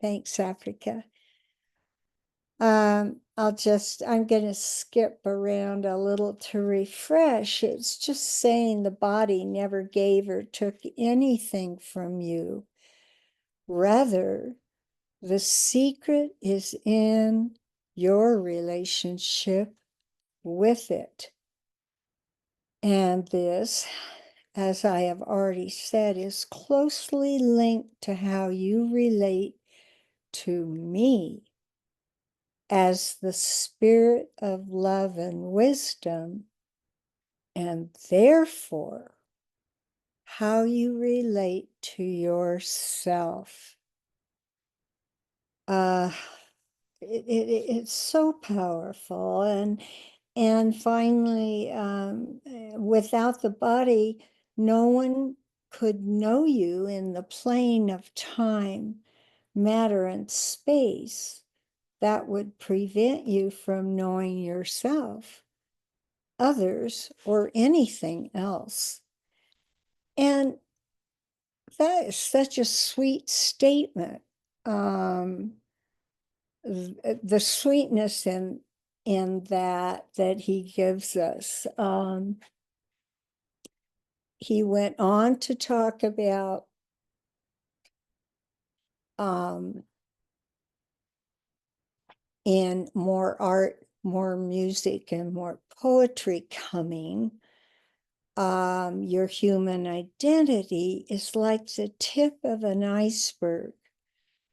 Thanks, Africa. I'm going to skip around a little to refresh. It's just saying the body never gave or took anything from you. Rather, the secret is in your relationship with it. And this, as I have already said, is closely linked to how you relate to me as the spirit of love and wisdom, and therefore how you relate to yourself. It's so powerful. And finally, without the body, no one could know you in the plane of time, matter, and space. That would prevent you from knowing yourself, others, or anything else. And that is such a sweet statement. The sweetness in that he gives us. He went on to talk about in more art, more music, and more poetry coming. Your human identity is like the tip of an iceberg.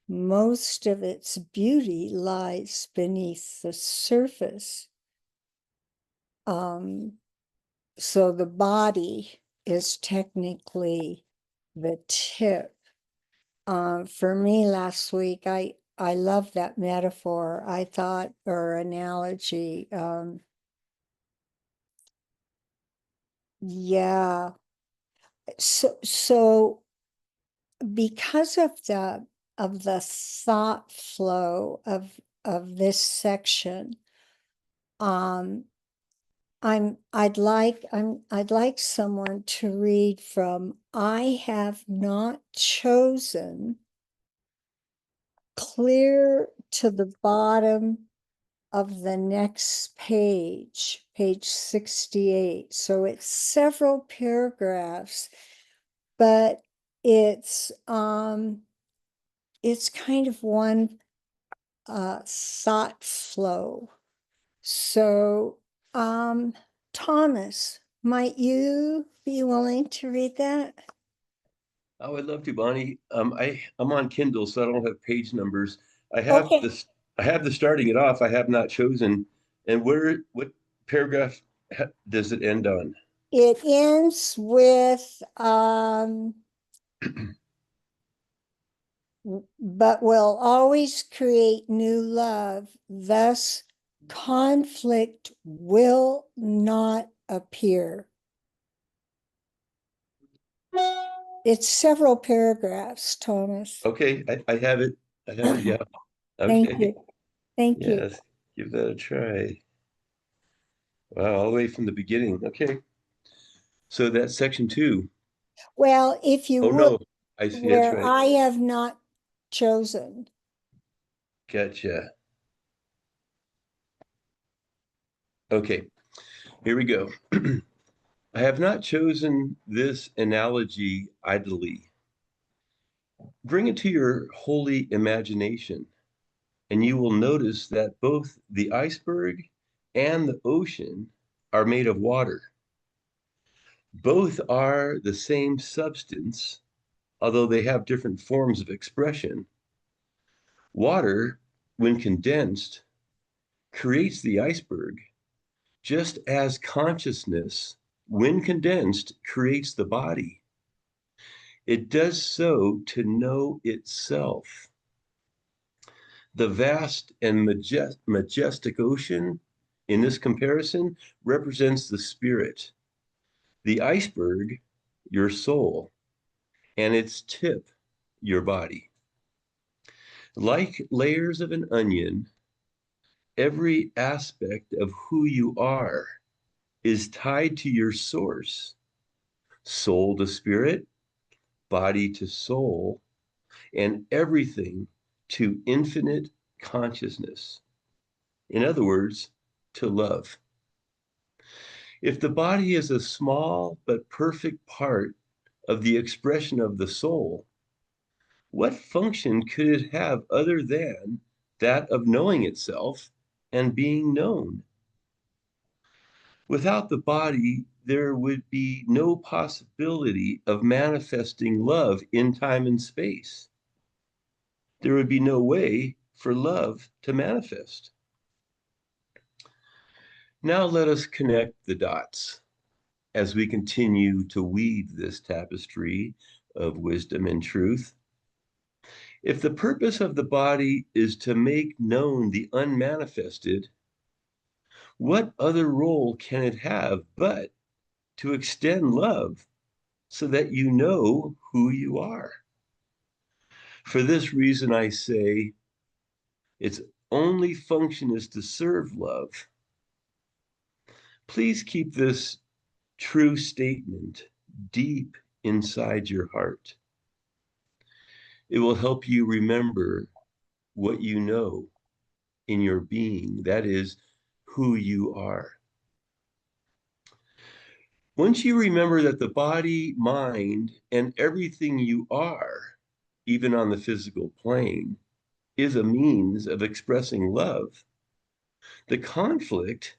Most of its beauty lies beneath the surface. So the body is technically the tip. For me last week, I love that metaphor. I thought, or analogy. Yeah. So because of the thought flow of this section, I'd like someone to read from I Have Not Chosen, clear to the bottom of the next page, page 68. So it's several paragraphs, but it's kind of one thought flow. So Thomas, might you be willing to read that? I would love to, Bonnie. I'm on Kindle, so I don't have page numbers. I have Okay. this. I have the starting it off. I have not chosen. And what paragraph does it end on? It ends with but will always create new love. Thus, conflict will not appear. It's several paragraphs, Thomas. Okay, I have it. I have it. Yeah. Thank Okay. you. Thank you. Yes. Give that a try. Wow, all the way from the beginning. Okay. So that's section two. Well, if you Oh would, no, I see. That's where right. I have not chosen. Gotcha. Okay, here we go. I have not chosen this analogy idly. Bring it to your holy imagination, and you will notice that both the iceberg and the ocean are made of water. Both are the same substance, although they have different forms of expression. Water, when condensed, creates the iceberg, just as consciousness, when condensed, creates the body. It does so to know itself. The vast and majestic ocean, in this comparison, represents the spirit. The iceberg, your soul, and its tip, your body. Like layers of an onion, every aspect of who you are is tied to your source, soul to spirit, body to soul, and everything to infinite consciousness. In other words, to love. If the body is a small but perfect part of the expression of the soul, what function could it have other than that of knowing itself and being known? Without the body, there would be no possibility of manifesting love in time and space. There would be no way for love to manifest. Now let us connect the dots as we continue to weave this tapestry of wisdom and truth. If the purpose of the body is to make known the unmanifested, what other role can it have but to extend love so that you know who you are? For this reason, I say its only function is to serve love. Please keep this true statement deep inside your heart. It will help you remember what you know in your being, that is, who you are. Once you remember that the body, mind, and everything you are, even on the physical plane, is a means of expressing love, the conflict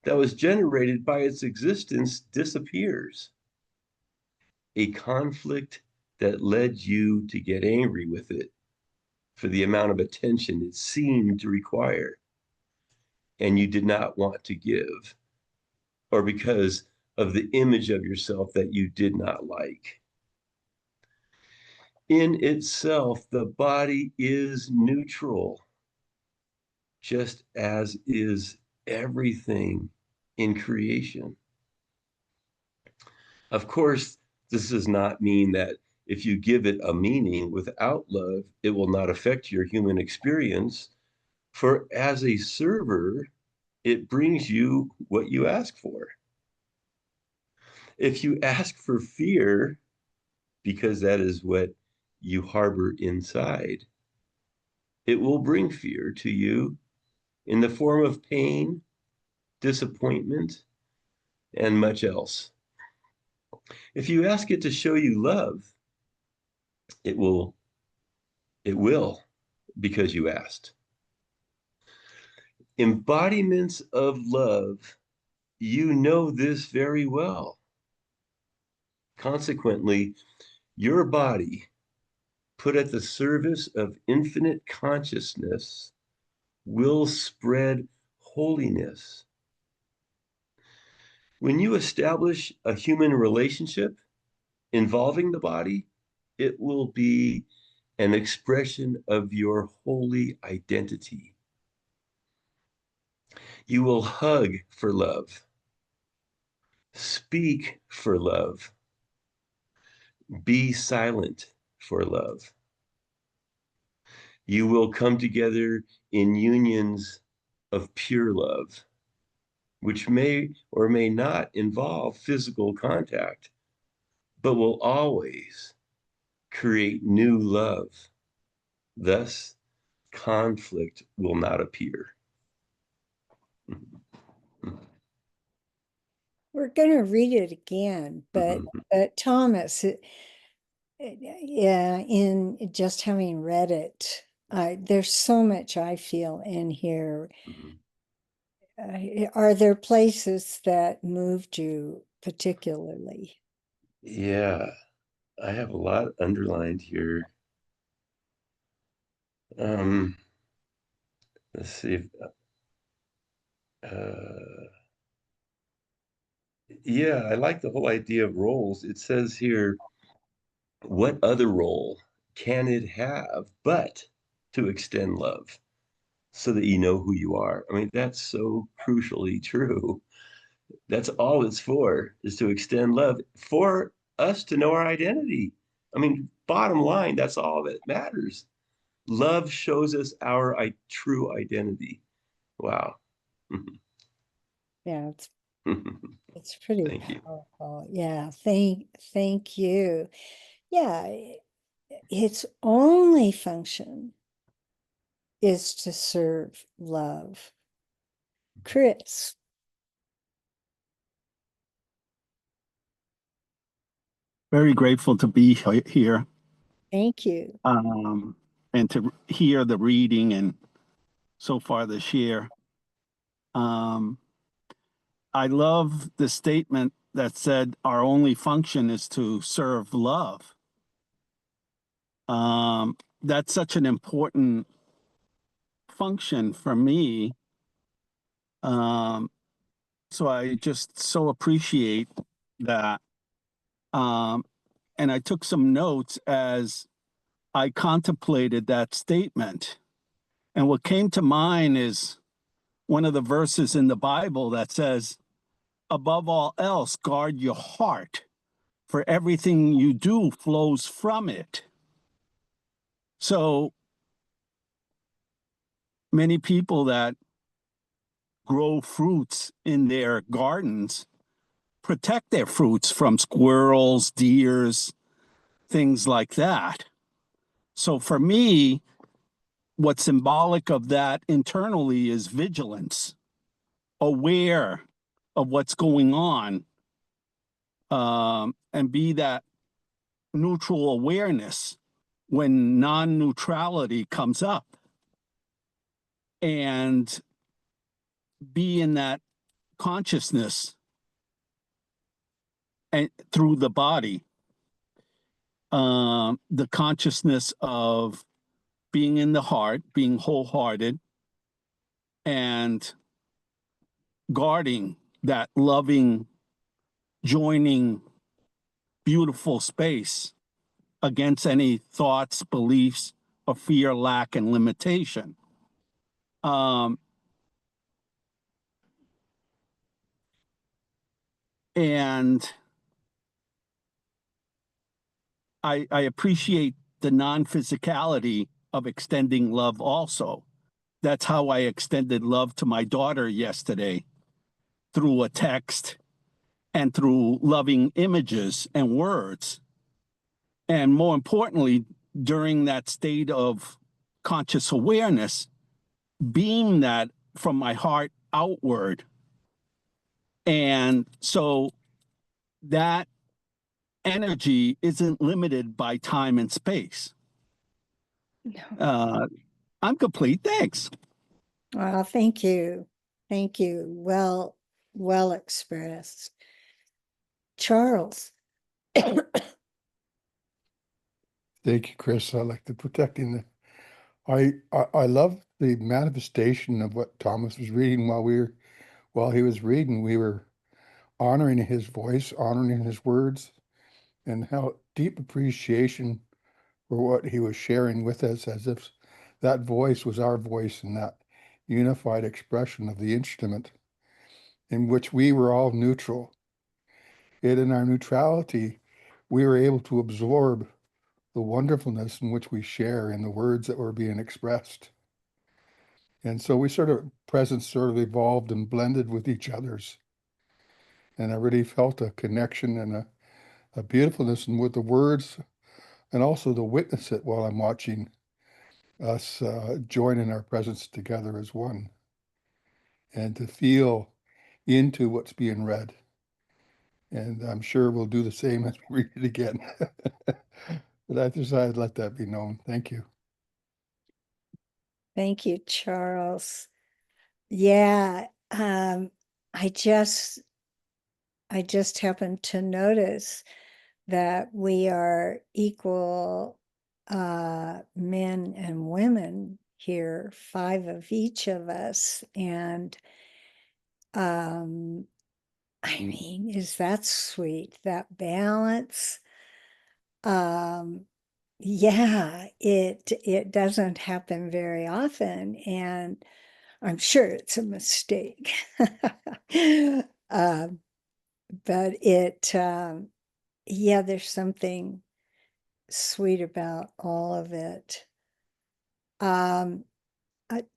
that was generated by its existence disappears. A conflict that led you to get angry with it for the amount of attention it seemed to require and you did not want to give, or because of the image of yourself that you did not like. In itself, the body is neutral, just as is everything in creation. Of course, this does not mean that if you give it a meaning without love, it will not affect your human experience. For as a server, it brings you what you ask for. If you ask for fear, because that is what you harbor inside, it will bring fear to you in the form of pain, disappointment, and much else. If you ask it to show you love, it will, it will, because you asked. Embodiments of love, you know this very well. Consequently, your body, put at the service of infinite consciousness, will spread holiness. When you establish a human relationship involving the body, it will be an expression of your holy identity. You will hug for love, speak for love, be silent for love. You will come together in unions of pure love, which may or may not involve physical contact, but will always create new love. Thus, conflict will not appear. We're going to read it again, but Thomas, yeah, in just having read it, there's so much I feel in here. Are there places that moved you particularly? Yeah, I have a lot underlined here. Um, let's see if, yeah, I like the whole idea of roles. It says here, what other role can it have but to extend love so that you know who you are? I mean, that's so crucially true. That's all it's for, is to extend love for us to know our identity. I mean, bottom line, that's all that matters. Love shows us our true identity. Wow. Yeah, it's pretty Thank you. powerful. Yeah, thank you. Yeah, its only function is to serve love. Chris. Very grateful to be here, Thank you. and to hear the reading and so far this year. I love the statement that said our only function is to serve love. That's such an important function for me. So I just so appreciate that. And I took some notes as I contemplated that statement. And what came to mind is one of the verses in the Bible that says, above all else, guard your heart, for everything you do flows from it. So many people that grow fruits in their gardens protect their fruits from squirrels, deers, things like that. So for me, what's symbolic of that internally is vigilance, aware of what's going on, and be that neutral awareness when non-neutrality comes up, and be in that consciousness and through the body, the consciousness of being in the heart, being wholehearted, and guarding that loving, joining, beautiful space against any thoughts, beliefs of fear, lack, and limitation. And I appreciate the non-physicality of extending love also. That's how I extended love to my daughter yesterday, through a text and through loving images and words. And more importantly, during that state of conscious awareness, beam that from my heart outward. And so that energy isn't limited by time and space. No. I'm complete. Thanks. Well, thank you. Thank you. Well expressed. Charles. Thank you, Chris. I like the protecting the. I love the manifestation of what Thomas was reading while he was reading. We were honoring his voice, honoring his words, and how deep appreciation for what he was sharing with us, as if that voice was our voice and that unified expression of the instrument in which we were all neutral. Yet in our neutrality, we were able to absorb the wonderfulness in which we share in the words that were being expressed. And so we presence sort of evolved and blended with each other's. And I really felt a connection and a beautifulness in with the words, and also to witness it while I'm watching us joining our presence together as one, and to feel into what's being read. And I'm sure we'll do the same as we read it again. But I decided to let that be known. Thank you. Thank you, Charles. Yeah, I just happened to notice that we are equal men and women here, 5 of each of us. And I mean, is that sweet, that balance? Yeah, it doesn't happen very often, and I'm sure it's a mistake. But yeah, there's something sweet about all of it.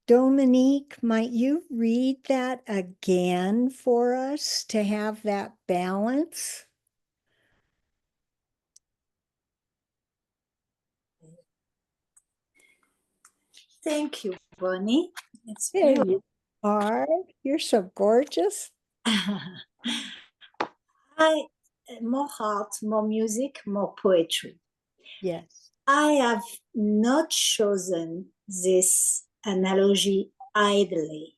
Dominique, might you read that again for us to have that balance? Thank you, Bonnie. It's There beautiful. you are. You're so gorgeous. More art, more music, more poetry. Yes. I have not chosen this analogy idly.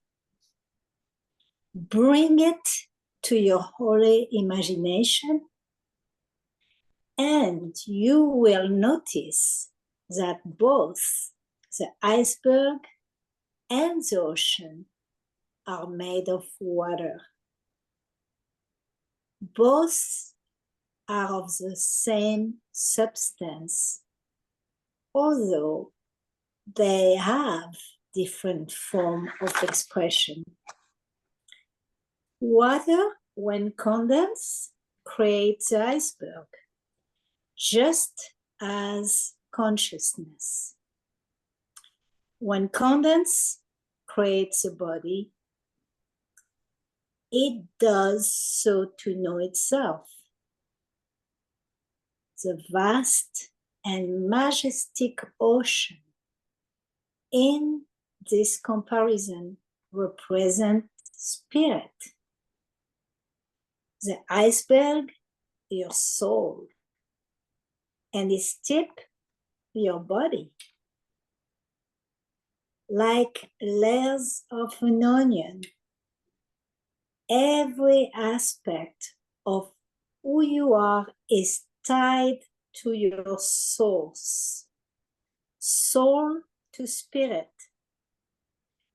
Bring it to your holy imagination, and you will notice that both the iceberg and the ocean are made of water. Both are of the same substance, although they have different form of expression. Water, when condensed, creates the iceberg, just as consciousness. When condensed creates a body, it does so to know itself. The vast and majestic ocean in this comparison represent spirit. The iceberg, your soul, and its tip, your body. Like layers of an onion, every aspect of who you are is tied to your source. Soul to spirit,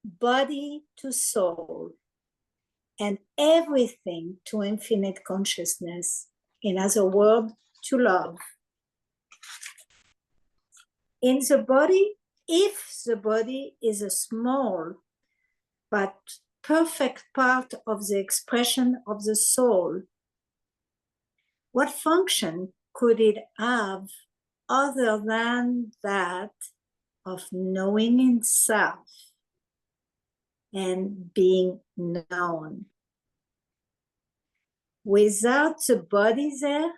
body to soul, and everything to infinite consciousness. In other words, to love. In the body, if the body is a small but perfect part of the expression of the soul, what function could it have other than that of knowing itself and being known? Without the body there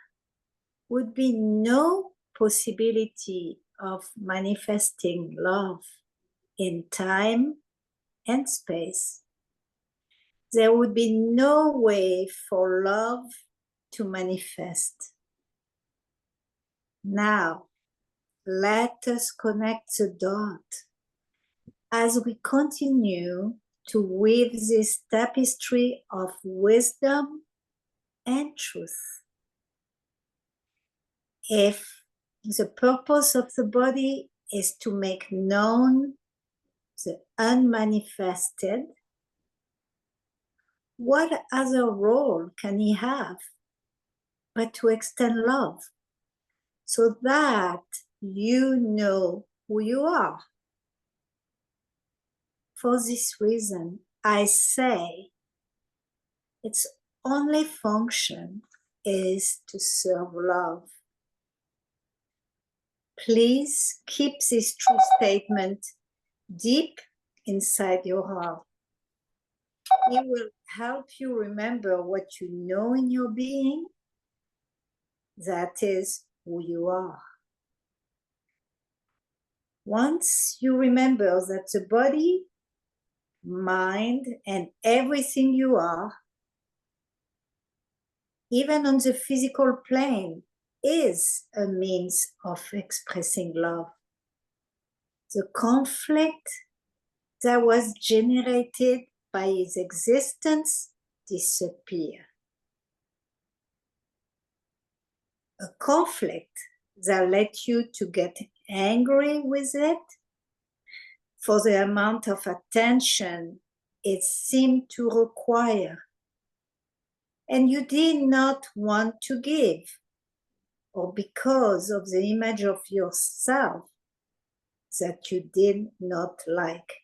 would be no possibility of manifesting love in time and space. There would be no way for love to manifest. Now, let us connect the dot as we continue to weave this tapestry of wisdom and truth. If the purpose of the body is to make known the unmanifested, what other role can he have but to extend love so that you know who you are? For this reason, I say its only function is to serve love. Please keep this true statement deep inside your heart. It will help you remember what you know in your being, that is who you are. Once you remember that the body, mind, and everything you are, even on the physical plane, is a means of expressing love. The conflict that was generated by his existence disappear. A conflict that led you to get angry with it for the amount of attention it seemed to require, and you did not want to give, or because of the image of yourself that you did not like.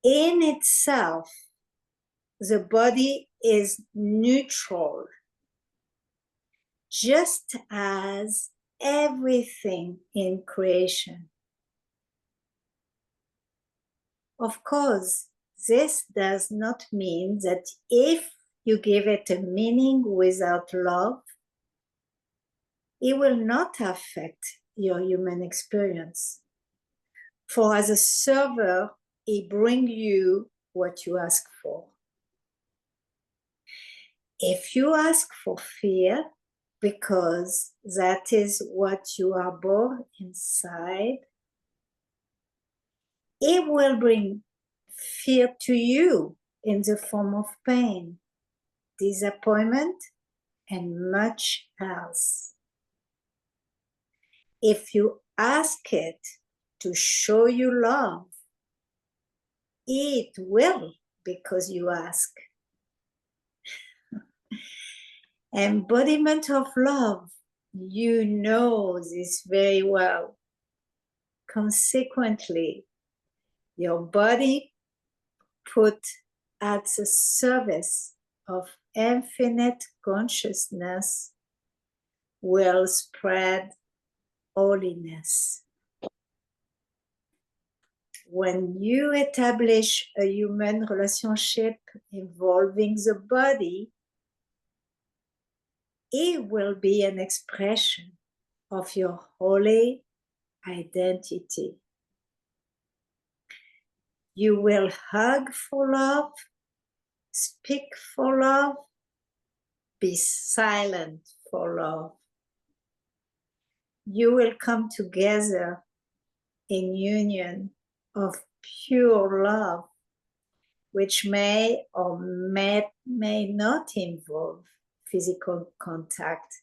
In itself, the body is neutral, just as everything in creation. Of course, this does not mean that if you give it a meaning without love, it will not affect your human experience. For as a server, he brings you what you ask for. If you ask for fear, because that is what you are born inside, it will bring fear to you in the form of pain, disappointment, and much else. If you ask it to show you love, it will, because you ask. Embodiment of love, you know this very well. Consequently, your body put at the service of infinite consciousness will spread holiness. When you establish a human relationship involving the body, it will be an expression of your holy identity. You will hug for love, speak for love, be silent for love. You will come together in union of pure love, which may or may not involve physical contact,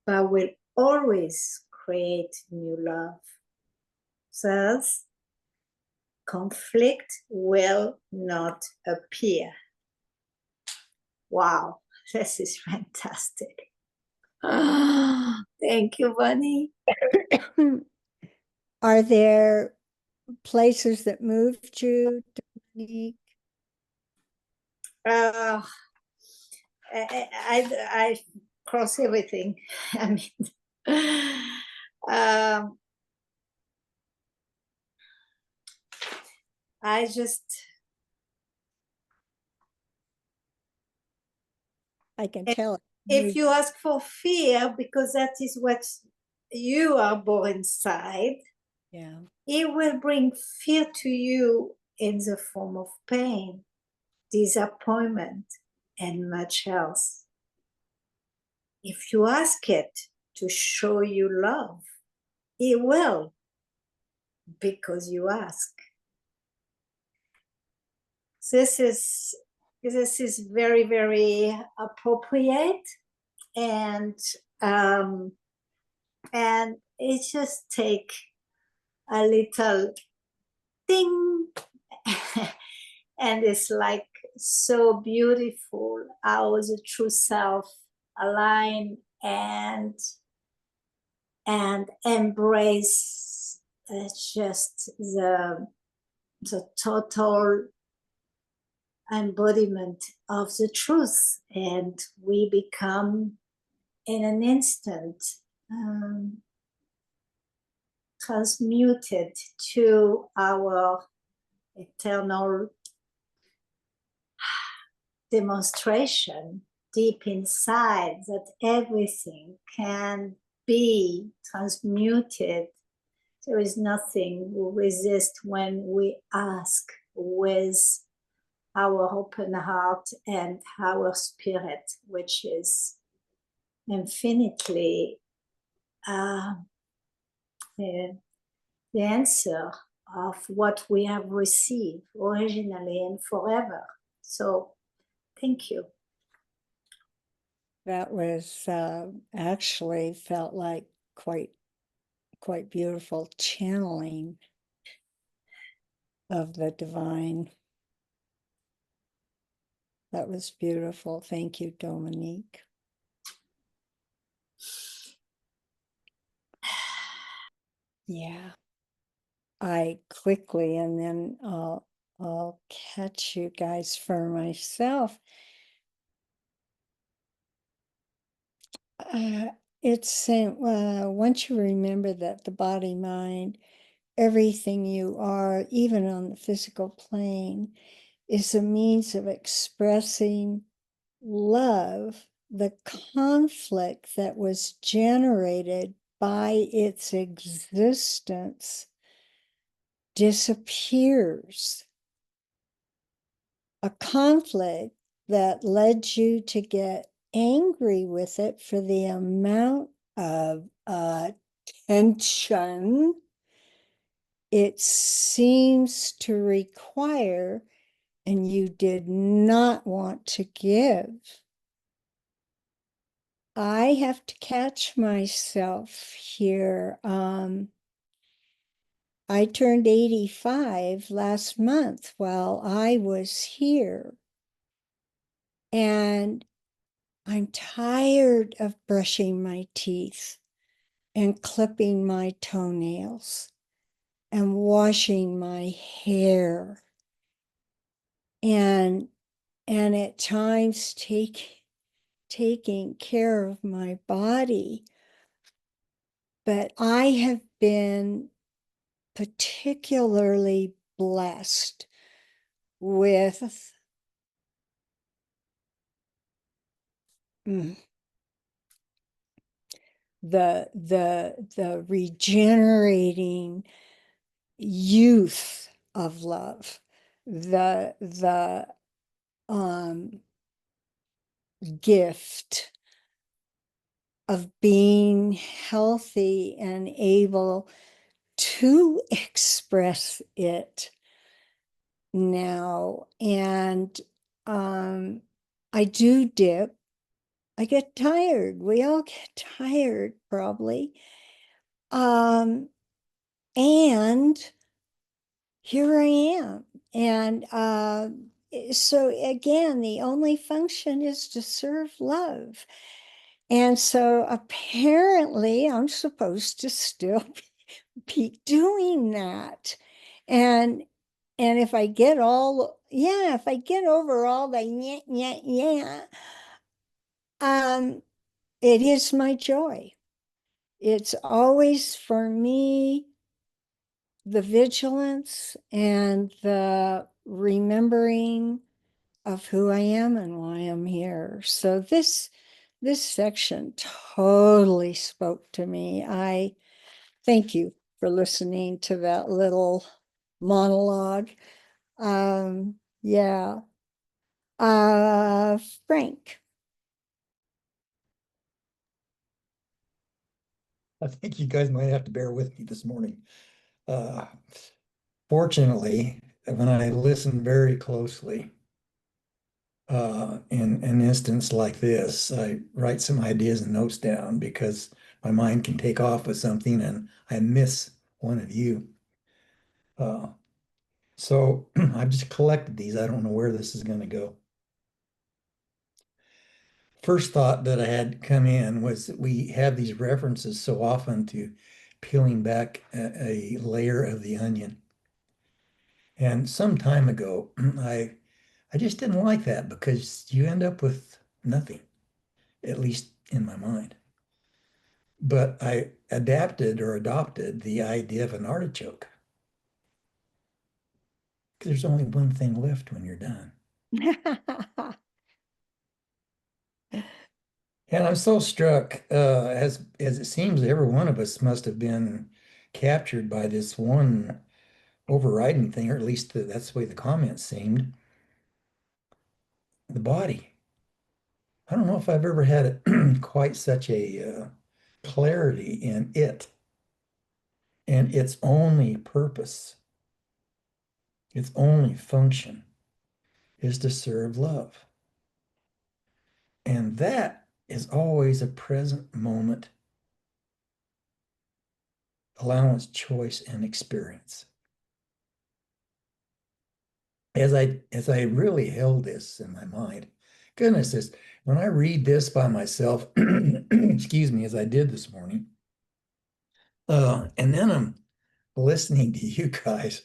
but will always create new love. Thus, conflict will not appear. Wow, this is fantastic. Thank you, Bunny. Are there places that moved you, Dominique? I cross everything. I mean, I just, I can tell it. if you ask for fear, because that is what you are born inside, Yeah. it will bring fear to you in the form of pain, disappointment, and much else. If you ask it to show you love, it will, because you ask. This is very, very appropriate, and it just take a little thing and it's like so beautiful how the true self align and embrace just the total embodiment of the truth, and we become in an instant transmuted to our eternal demonstration deep inside that everything can be transmuted. There is nothing we resist when we ask with our open heart and our spirit, which is infinitely the answer of what we have received originally and forever. So thank you. That was actually felt like quite beautiful channeling of the divine. That was beautiful. Thank you, Dominique. Yeah. I quickly, and then I'll catch you guys for myself. It's saying, once you remember that the body, mind, everything you are, even on the physical plane, is a means of expressing love, the conflict that was generated by its existence disappears. A conflict that led you to get angry with it for the amount of attention it seems to require, and you did not want to give. I have to catch myself here. I turned 85 last month while I was here. And I'm tired of brushing my teeth and clipping my toenails and washing my hair and at times taking care of my body. But I have been particularly blessed with the regenerating youth of love, the gift of being healthy and able to express it now. And I do dip. I get tired. We all get tired, probably. And here I am. And so again, the only function is to serve love. And so apparently I'm supposed to still be doing that. And if I get if I get over all the yeah, it is my joy. It's always for me the vigilance and the remembering of who I am and why I'm here. So this section totally spoke to me. I thank you for listening to that little monologue. Yeah. Frank. I think you guys might have to bear with me this morning. Uh, Fortunately, when I listen very closely, in an instance like this, I write some ideas and notes down because my mind can take off with something and I miss one of you. Uh, so I've just collected these. I don't know where this is going to go. First thought that I had come in was that we have these references so often to peeling back a layer of the onion. And some time ago, I just didn't like that because you end up with nothing, at least in my mind. But I adapted or adopted the idea of an artichoke. Because there's only one thing left when you're done. And I'm so struck, as it seems every one of us must have been captured by this one overriding thing, or at least that's the way the comments seemed. The body. I don't know if I've ever had quite such a clarity in it and its only purpose, its only function is to serve love. And that is always a present moment, allowance, choice, and experience. As I really held this in my mind, goodness, this when I read this by myself, excuse me, as I did this morning, and then I'm listening to you guys,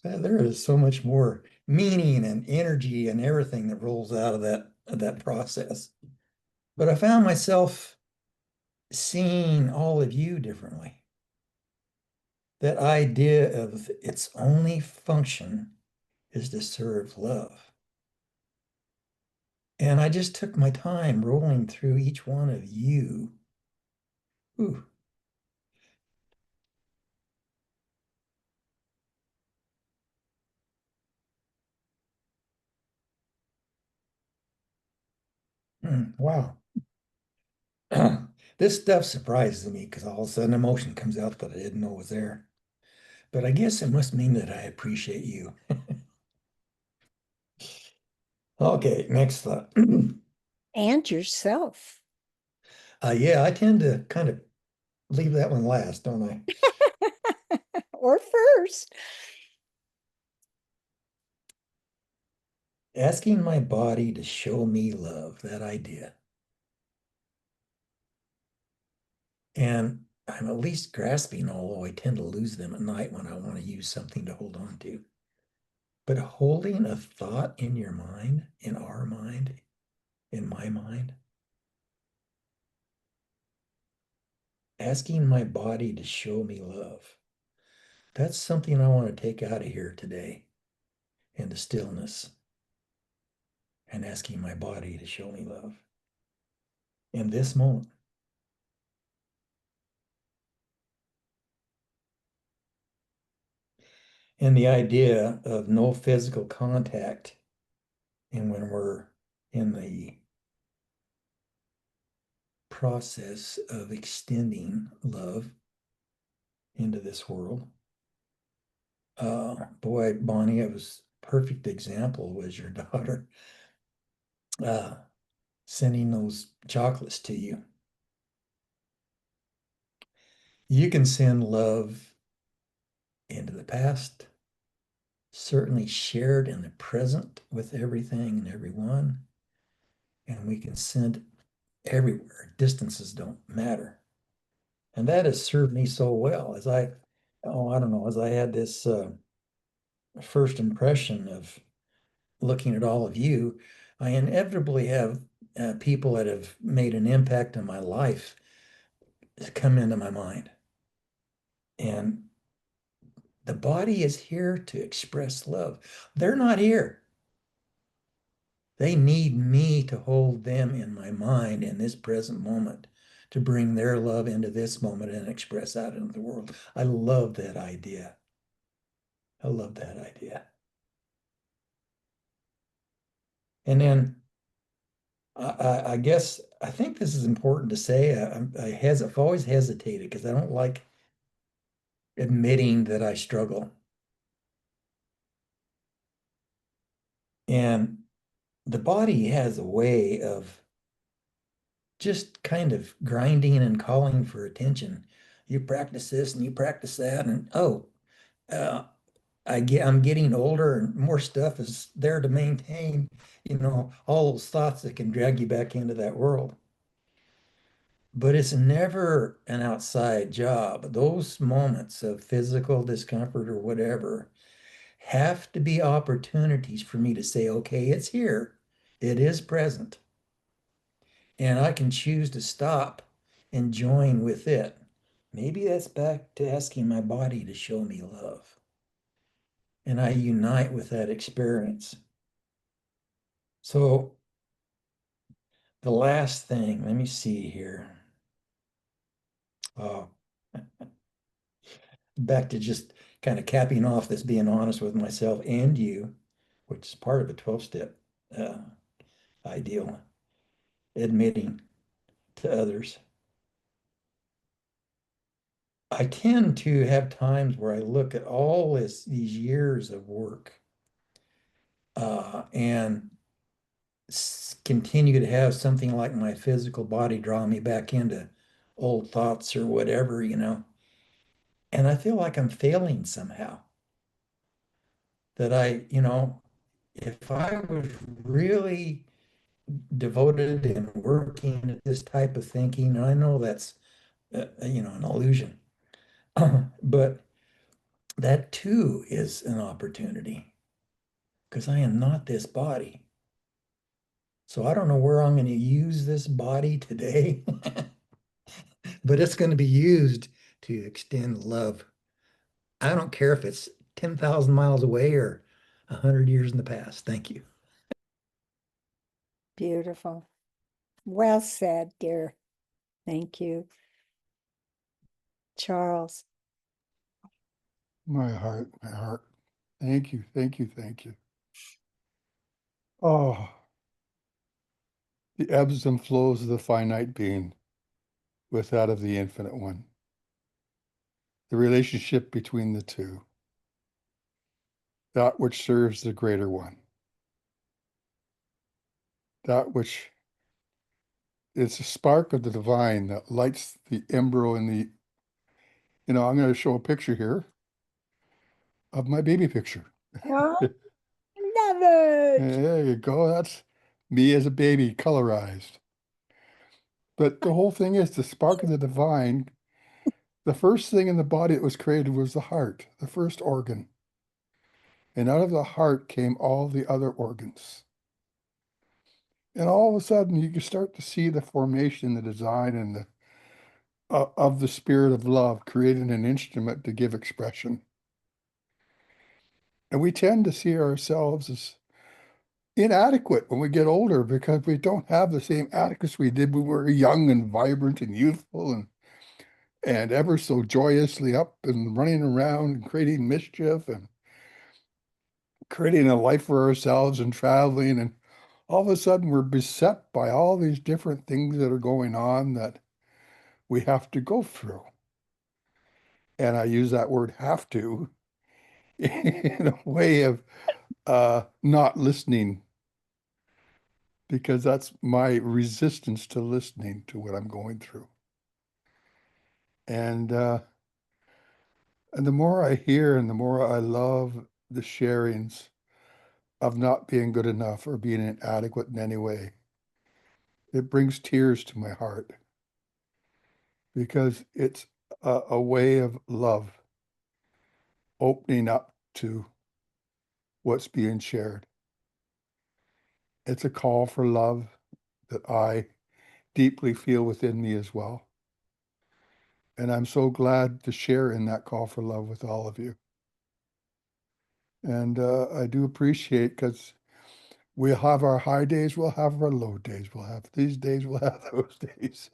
there is so much more meaning and energy and everything that rolls out of that process. But I found myself seeing all of you differently. That idea of its only function is to serve love. And I just took my time rolling through each one of you. Ooh. Wow. This stuff surprises me because all of a sudden emotion comes out that I didn't know was there. But I guess it must mean that I appreciate you. Okay, next thought. And yourself. Yeah, I tend to kind of leave that one last, don't I? Or first. Asking my body to show me love, that idea. And I'm at least grasping, although I tend to lose them at night when I want to use something to hold on to. But holding a thought in your mind, in our mind, in my mind, asking my body to show me love. That's something I want to take out of here today into stillness and asking my body to show me love in this moment. And the idea of no physical contact, and when we're in the process of extending love into this world. Boy, Bonnie, it was perfect example was your daughter sending those chocolates to you. You can send love into the past, certainly shared in the present with everything and everyone, and we can send everywhere. Distances don't matter. And that has served me so well as I don't know, as I had this first impression of looking at all of you, I inevitably have people that have made an impact on my life come into my mind. And the body is here to express love. They're not here. They need me to hold them in my mind in this present moment to bring their love into this moment and express out into the world. I love that idea. I love that idea. And then I guess I think this is important to say. I've always hesitated because I don't like admitting that I struggle. And the body has a way of just kind of grinding and calling for attention. You practice this and you practice that, and uh, I'm getting older and more stuff is there to maintain, all those thoughts that can drag you back into that world. But it's never an outside job. Those moments of physical discomfort or whatever have to be opportunities for me to say, okay, it's here. It is present. And I can choose to stop and join with it. Maybe that's back to asking my body to show me love. And I unite with that experience. So the last thing, let me see here. Oh, back to just kind of capping off this being honest with myself and you, which is part of a 12-step ideal, admitting to others. I tend to have times where I look at all these years of work and continue to have something like my physical body draw me back into old thoughts or whatever. And I feel like I'm failing somehow. That if I was really devoted and working at this type of thinking, and I know that's, an illusion, but that too is an opportunity because I am not this body. So I don't know where I'm going to use this body today, but it's going to be used to extend love. I don't care if it's 10,000 miles away or 100 years in the past. Thank you. Beautiful. Well said, dear. Thank you. Charles. My heart, my heart. Thank you, thank you, thank you. Oh, the ebbs and flows of the finite being with that of the infinite one, the relationship between the two, that which serves the greater one, that which is a spark of the divine that lights the embryo in the, I'm going to show a picture here of my baby picture. Oh, love it. There you go. That's me as a baby, colorized. But the whole thing is the spark of the divine. The first thing in the body that was created was the heart, the first organ. And out of the heart came all the other organs. And all of a sudden, you can start to see the formation, the design, and the of the spirit of love, creating an instrument to give expression. And we tend to see ourselves as inadequate when we get older because we don't have the same adequacy we did when we were young and vibrant and youthful and ever so joyously up and running around and creating mischief and creating a life for ourselves and traveling. And all of a sudden, we're beset by all these different things that are going on that we have to go through. And I use that word have to in a way of not listening, because that's my resistance to listening to what I'm going through. And the more I hear and the more I love the sharings of not being good enough or being inadequate in any way, it brings tears to my heart because it's a way of love opening up to what's being shared. It's a call for love that I deeply feel within me as well. And I'm so glad to share in that call for love with all of you. And I do appreciate, because we'll have our high days, we'll have our low days, we'll have these days, we'll have those days.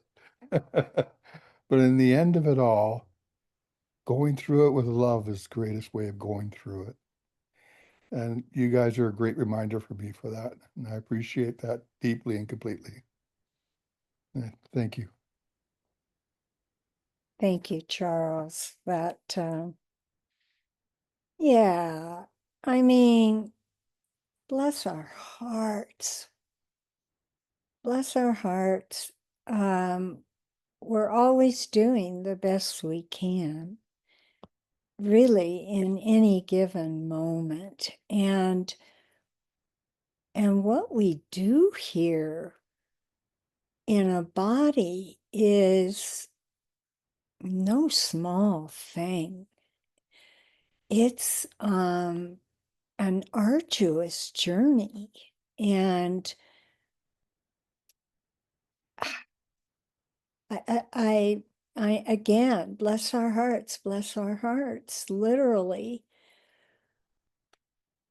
But in the end of it all, going through it with love is the greatest way of going through it. And you guys are a great reminder for me for that. And I appreciate that deeply and completely. Thank you. Thank you, Charles. That, yeah, I mean, bless our hearts. Bless our hearts. We're always doing the best we can, really, in any given moment. And what we do here in a body is no small thing. It's an arduous journey. And I again, bless our hearts, literally,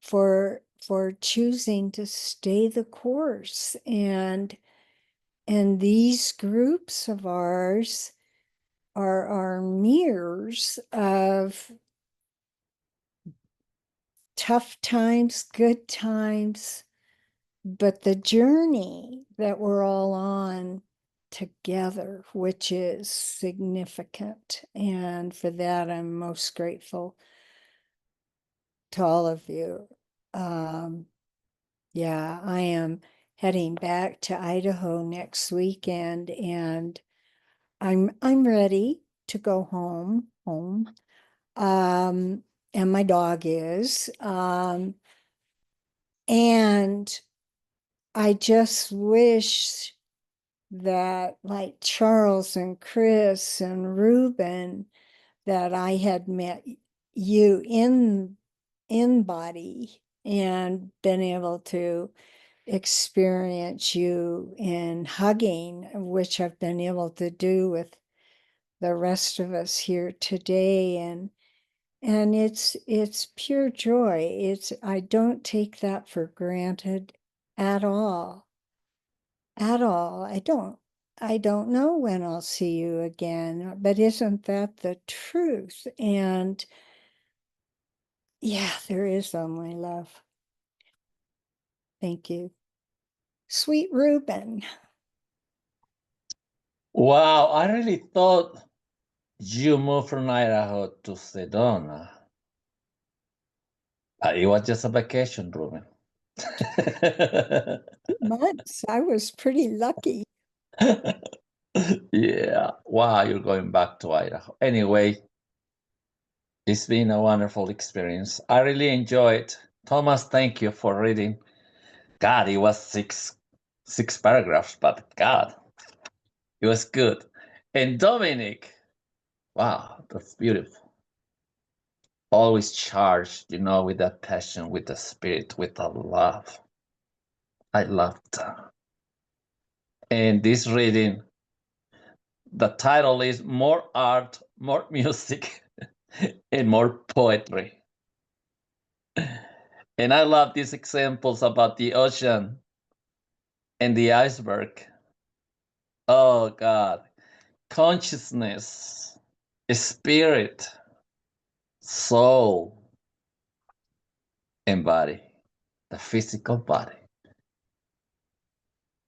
for choosing to stay the course. And these groups of ours are mirrors of tough times, good times, but the journey that we're all on together, which is significant. And for that, I'm most grateful to all of you. Yeah, I am heading back to Idaho next weekend, and I'm ready to go home. And my dog is. And I just wish that, like Charles and Chris and Ruben, that I had met you in body and been able to experience you in hugging, which I've been able to do with the rest of us here today. And it's pure joy. I don't take that for granted at all. At all. I don't know when I'll see you again, but isn't that the truth? And yeah, there is only love. Thank you. Sweet Reuben. Wow, I really thought you moved from Idaho to Sedona. It was just a vacation, Ruben. 2 months. I was pretty lucky. Yeah. Wow, you're going back to Idaho. Anyway, it's been a wonderful experience. I really enjoyed. Thomas, thank you for reading. God, it was six paragraphs, but God, it was good. And Dominic, wow, that's beautiful. Always charged, with that passion, with the spirit, with the love. I loved that. And this reading, the title is More Art, More Music, and More Poetry. And I love these examples about the ocean and the iceberg. Oh, God. Consciousness, spirit, soul, and body, the physical body.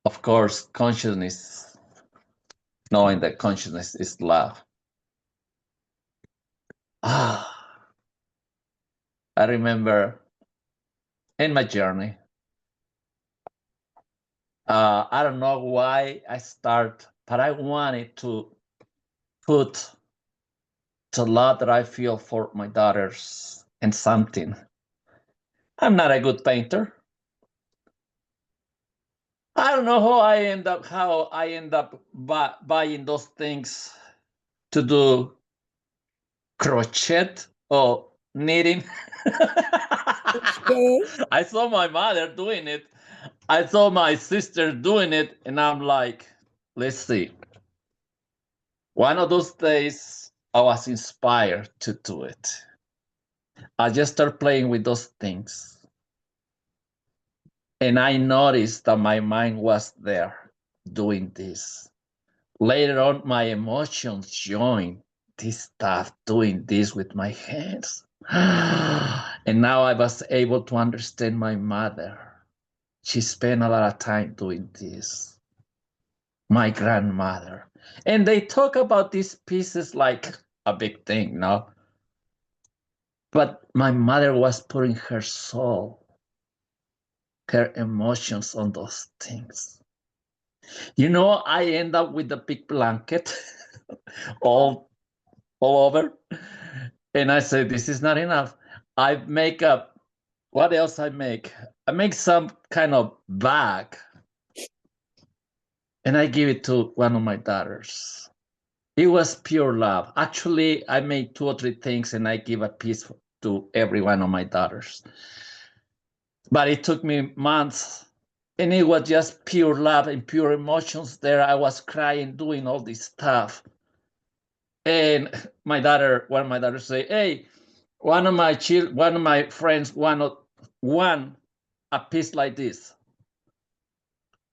Of course, consciousness, knowing that consciousness is love. I remember in my journey, I don't know why I start, but I wanted to put the love that I feel for my daughters in something. I'm not a good painter. I don't know how I end up buying those things to do crochet or knitting. Okay. I saw my mother doing it. I saw my sister doing it, and I'm like, let's see. One of those days, I was inspired to do it. I just started playing with those things. And I noticed that my mind was there doing this. Later on, my emotions joined this stuff, doing this with my hands. And now I was able to understand my mother. She spent a lot of time doing this. My grandmother. And they talk about these pieces like a big thing, no? But my mother was putting her soul, her emotions on those things. I end up with a big blanket all over. And I say, this is not enough. I make up, what else I make? I make some kind of bag. And I give it to one of my daughters. It was pure love. Actually, I made 2 or 3 things and I give a piece to every one of my daughters. But it took me months. And it was just pure love and pure emotions there. I was crying, doing all this stuff. And one of my daughters say, hey, one of my friends want a piece like this.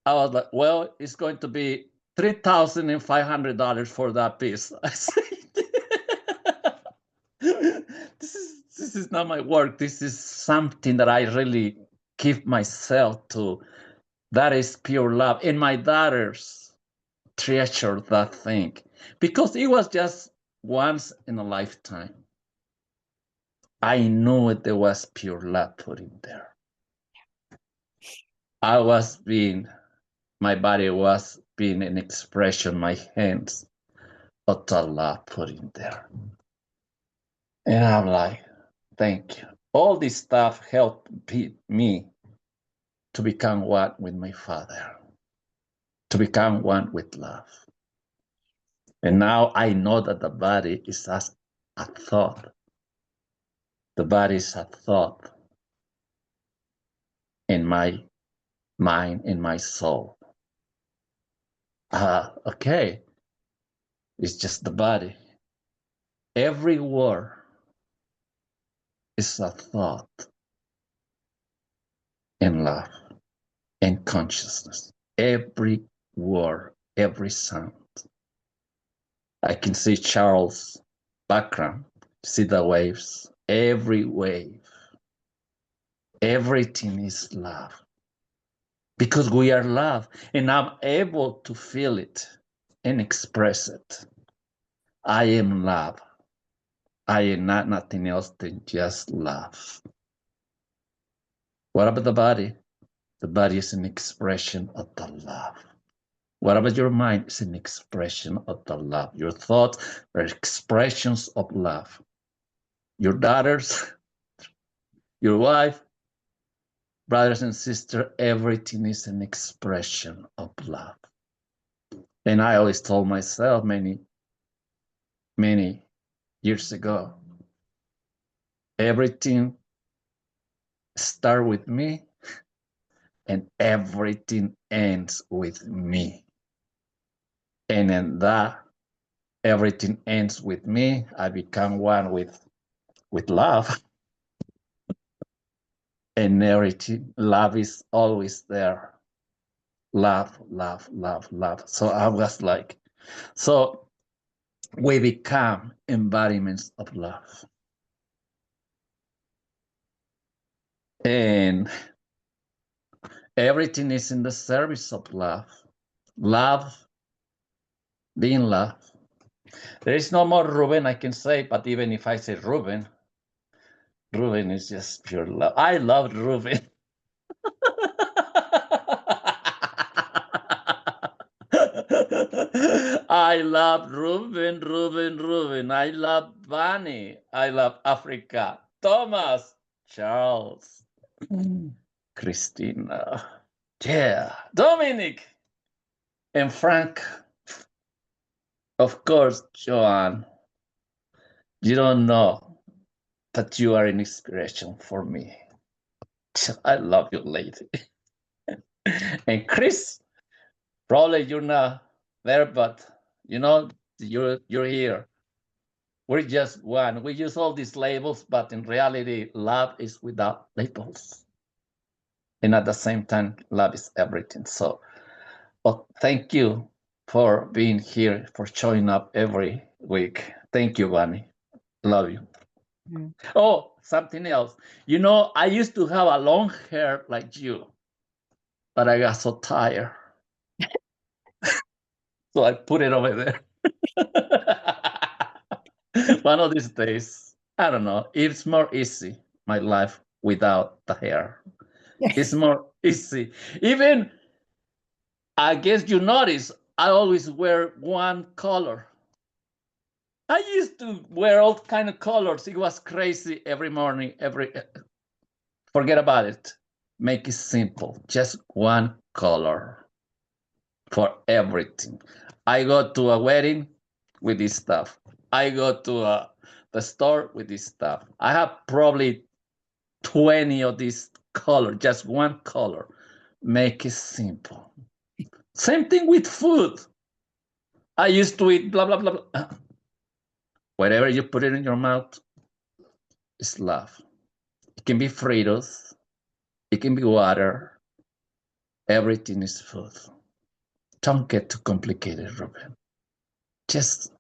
I was like, well, it's going to be $3,500 for that piece. I said, this is not my work. This is something that I really give myself to. That is pure love. And my daughters treasure that thing because it was just once in a lifetime. I knew there was pure love put in there. My body was being an expression, my hands, of the love put in there. And I'm like, thank you. All this stuff helped me to become one with my Father, to become one with love. And now I know that the body is as a thought. The body is a thought in my mind, in my soul. Okay, it's just the body. Every word is a thought in love and consciousness. Every word, every sound. I can see Charles' background, see the waves, every wave. Everything is love. because we are love, and I'm able to feel it and express it. I am love. I am not nothing else than just love. What about the body? The body is an expression of the love. What about your mind? It's an expression of the love. Your thoughts are expressions of love. Your daughters, your wife, brothers and sisters, everything is an expression of love. And I always told myself many years ago, everything starts with me and everything ends with me. And in that everything ends with me, I become one with love. And everything, love is always there. Love, love, love, love. So I was like, so we become embodiments of love. And everything is in the service of love. Love, being love. There is no more Ruben I can say, but even if I say Ruben is just pure love. I love Ruben. I love Ruben. I love Bunny. I love Africa. Thomas, Charles, Christina, yeah, Dominic, and Frank. Of course, Joanne. You don't know, but you are an inspiration for me. I love you, lady. And Chris, probably you're not there, but you know you're here. We're just one. We use all these labels, but in reality, love is without labels. And at the same time, love is everything. So, well, thank you for being here, for showing up every week. Thank you, Bunny. Love you. Mm. Oh, something else. You know, I used to have a long hair like you, but I got so tired. So I put it over there. One of these days, I don't know, it's more easy, my life without the hair. It's more easy. Even, I guess you notice, I always wear one color. I used to wear all kind of colors. It was crazy every morning, forget about it. Make it simple, just one color for everything. I go to a wedding with this stuff. I go to the store with this stuff. I have probably 20 of these colors, just one color. Make it simple. Same thing with food. I used to eat blah, blah, blah, blah. Whatever you put it in your mouth is love. It can be Fritos. It can be water. Everything is food. Don't get too complicated, Ruben. Just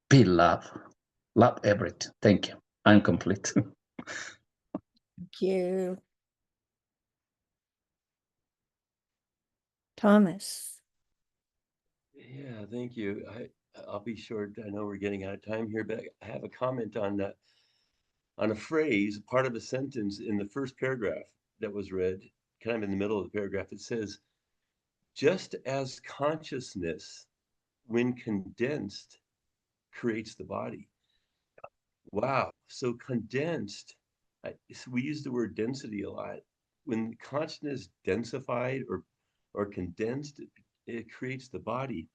be love. Love everything. Thank you. I'm complete. Thank you. Thomas. Yeah, thank you. I'll be short. I know we're getting out of time here, but I have a comment on a phrase, part of a sentence in the first paragraph that was read, kind of in the middle of the paragraph. It says, just as consciousness, when condensed, creates the body. Wow. So condensed, so we use the word density a lot. When consciousness densified or condensed, it creates the body.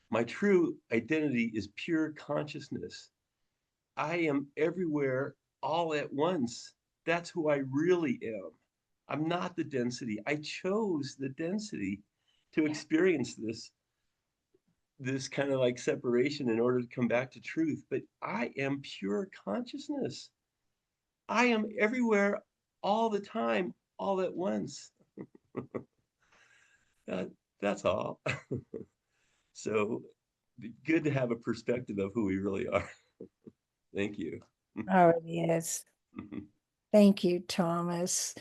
My true identity is pure consciousness. I am everywhere all at once. That's who I really am. I'm not the density. I chose the density to experience this kind of like separation in order to come back to truth. But I am pure consciousness. I am everywhere all the time, all at once. That's all. So good to have a perspective of who we really are. Thank you. Oh, yes. Thank you, Thomas.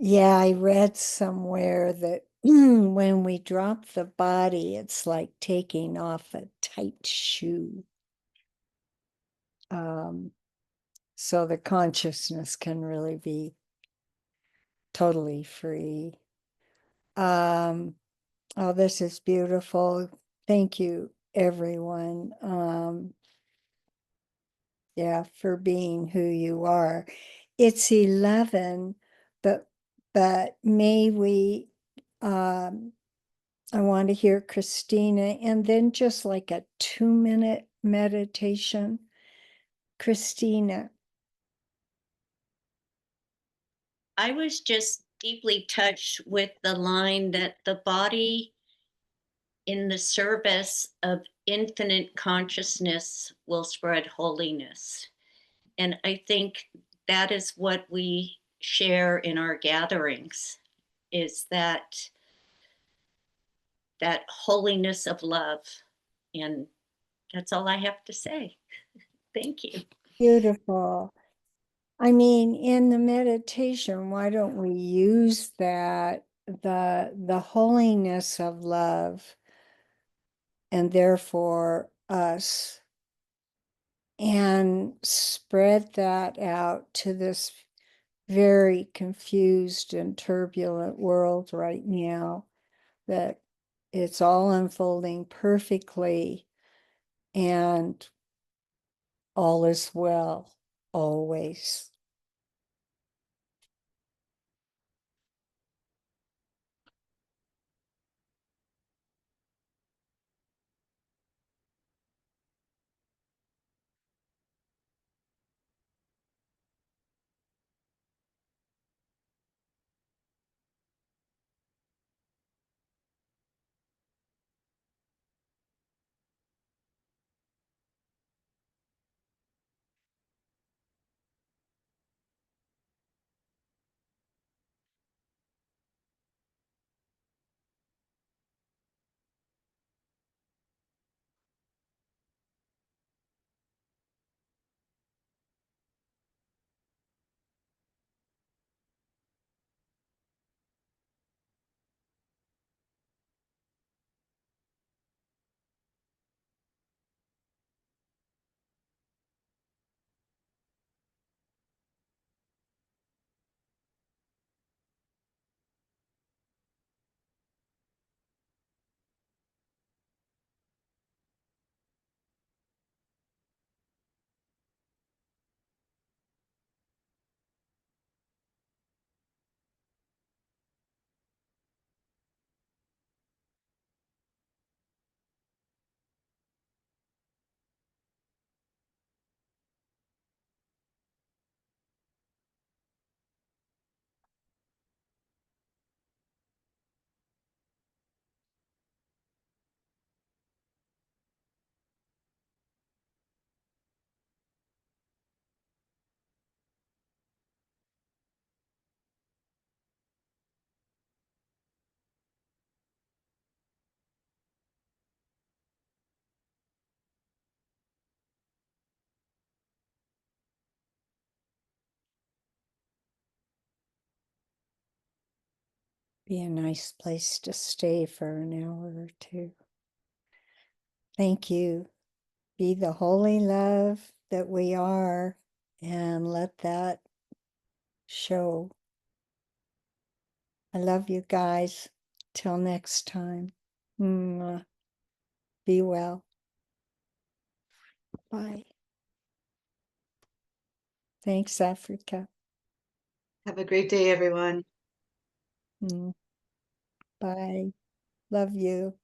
Yeah, I read somewhere that when we drop the body, it's like taking off a tight shoe. So the consciousness can really be totally free. Oh, this is beautiful. Thank you, everyone. Yeah, for being who you are. It's 11, but may we I want to hear Christina, and then just like a 2-minute meditation. Christina. I was just deeply touched with the line that the body in the service of infinite consciousness will spread holiness. And I think that is what we share in our gatherings, is that holiness of love. And that's all I have to say. Thank you. Beautiful. I mean, in the meditation, why don't we use that, the holiness of love, and therefore us, and spread that out to this very confused and turbulent world right now, that it's all unfolding perfectly and all is well, always. Be a nice place to stay for an hour or two. Thank you. Be the holy love that we are, and let that show. I love you guys. Till next time. Mwah. Be well. Bye. Thanks, Africa. Have a great day, everyone. Bye. Love you.